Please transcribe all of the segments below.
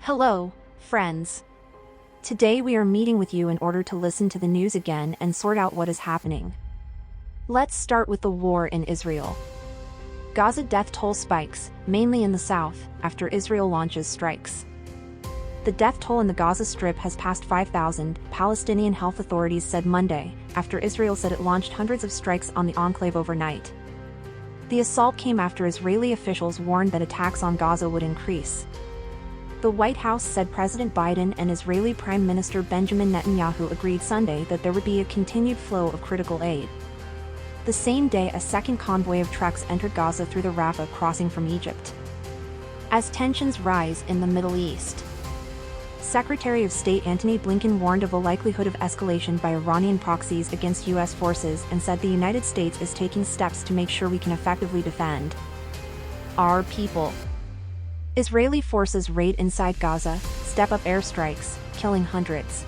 Hello, friends. Today we are meeting with you in order to listen to the news again and sort out what is happening. Let's start with the war in Israel. Gaza death toll spikes, mainly in the south, after Israel launches strikes. The death toll in the Gaza Strip has passed 5,000, Palestinian health authorities said Monday, after Israel said it launched hundreds of strikes on the enclave overnight. The assault came after Israeli officials warned that attacks on Gaza would increase. The White House said President Biden and Israeli Prime Minister Benjamin Netanyahu agreed Sunday that there would be a continued flow of critical aid. The same day, a second convoy of trucks entered Gaza through the Rafah crossing from Egypt. As tensions rise in the Middle East, Secretary of State Antony Blinken warned of a likelihood of escalation by Iranian proxies against U.S. forces and said the United States is taking steps to make sure we can effectively defend our people. Israeli forces raid inside Gaza, step up airstrikes, killing hundreds.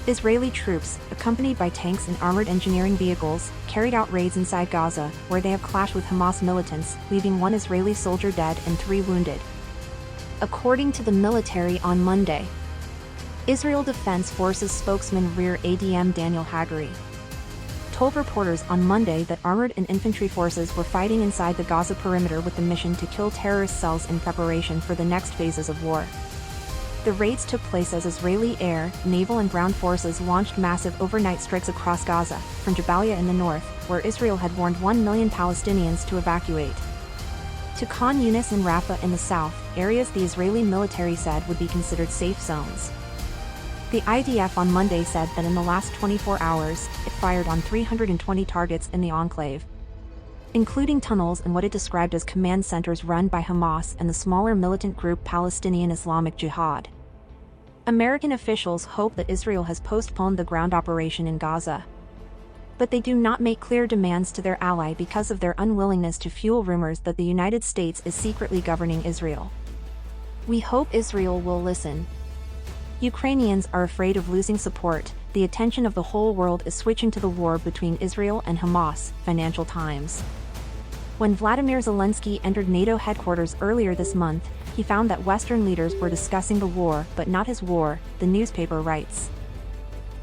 Israeli troops, accompanied by tanks and armored engineering vehicles, carried out raids inside Gaza, where they have clashed with Hamas militants, leaving one Israeli soldier dead and 3 wounded. According to the military on Monday, Israel Defense Forces spokesman Rear ADM Daniel Hagari told reporters on Monday that armored and infantry forces were fighting inside the Gaza perimeter with the mission to kill terrorist cells in preparation for the next phases of war. The raids took place as Israeli air, naval and ground forces launched massive overnight strikes across Gaza, from Jabalia in the north, where Israel had warned 1 million Palestinians to evacuate, to Khan Yunis and Rafah in the south, areas the Israeli military said would be considered safe zones. The IDF on Monday said that in the last 24 hours, it fired on 320 targets in the enclave, including tunnels and what it described as command centers run by Hamas and the smaller militant group Palestinian Islamic Jihad. American officials hope that Israel has postponed the ground operation in Gaza, but they do not make clear demands to their ally because of their unwillingness to fuel rumors that the United States is secretly governing Israel. We hope Israel will listen. Ukrainians are afraid of losing support. The attention of the whole world is switching to the war between Israel and Hamas, Financial Times. When Vladimir Zelensky entered NATO headquarters earlier this month, he found that Western leaders were discussing the war but not his war, the newspaper writes.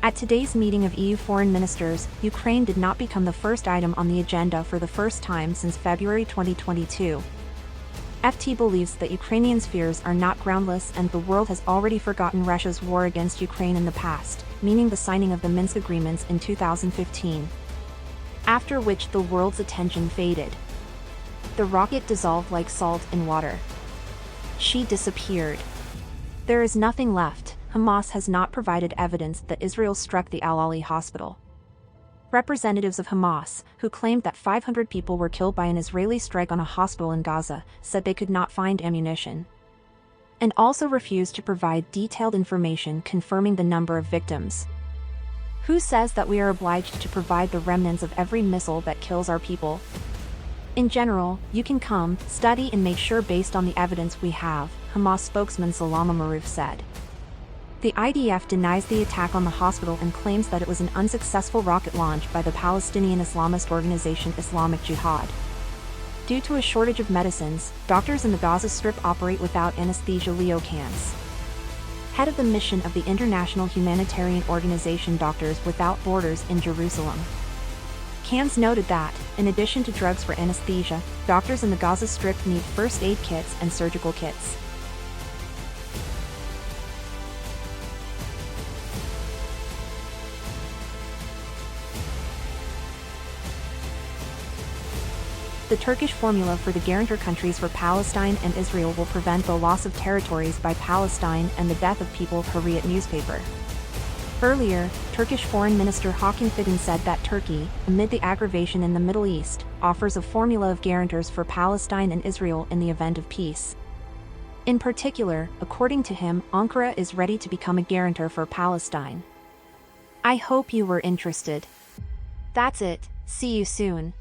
At today's meeting of EU foreign ministers, Ukraine did not become the first item on the agenda for the first time since February 2022. FT believes that Ukrainians' fears are not groundless and the world has already forgotten Russia's war against Ukraine in the past, meaning the signing of the Minsk agreements in 2015. After which the world's attention faded. The rocket dissolved like salt in water. She disappeared. There is nothing left. Hamas has not provided evidence that Israel struck the Al-Ali hospital. Representatives of Hamas, who claimed that 500 people were killed by an Israeli strike on a hospital in Gaza, said they could not find ammunition, and also refused to provide detailed information confirming the number of victims. Who says that we are obliged to provide the remnants of every missile that kills our people? In general, you can come, study and make sure based on the evidence we have, Hamas spokesman Salama Maroof said. The IDF denies the attack on the hospital and claims that it was an unsuccessful rocket launch by the Palestinian Islamist organization Islamic Jihad. Due to a shortage of medicines, doctors in the Gaza Strip operate without anesthesia. Leo Kans, head of the mission of the international humanitarian organization Doctors Without Borders in Jerusalem. Kans noted that, in addition to drugs for anesthesia, doctors in the Gaza Strip need first aid kits and surgical kits. The Turkish formula for the guarantor countries for Palestine and Israel will prevent the loss of territories by Palestine and the death of people, Hurriyet newspaper. Earlier, Turkish Foreign Minister Hakan Fidan said that Turkey, amid the aggravation in the Middle East, offers a formula of guarantors for Palestine and Israel in the event of peace. In particular, according to him, Ankara is ready to become a guarantor for Palestine. I hope you were interested. That's it, see you soon.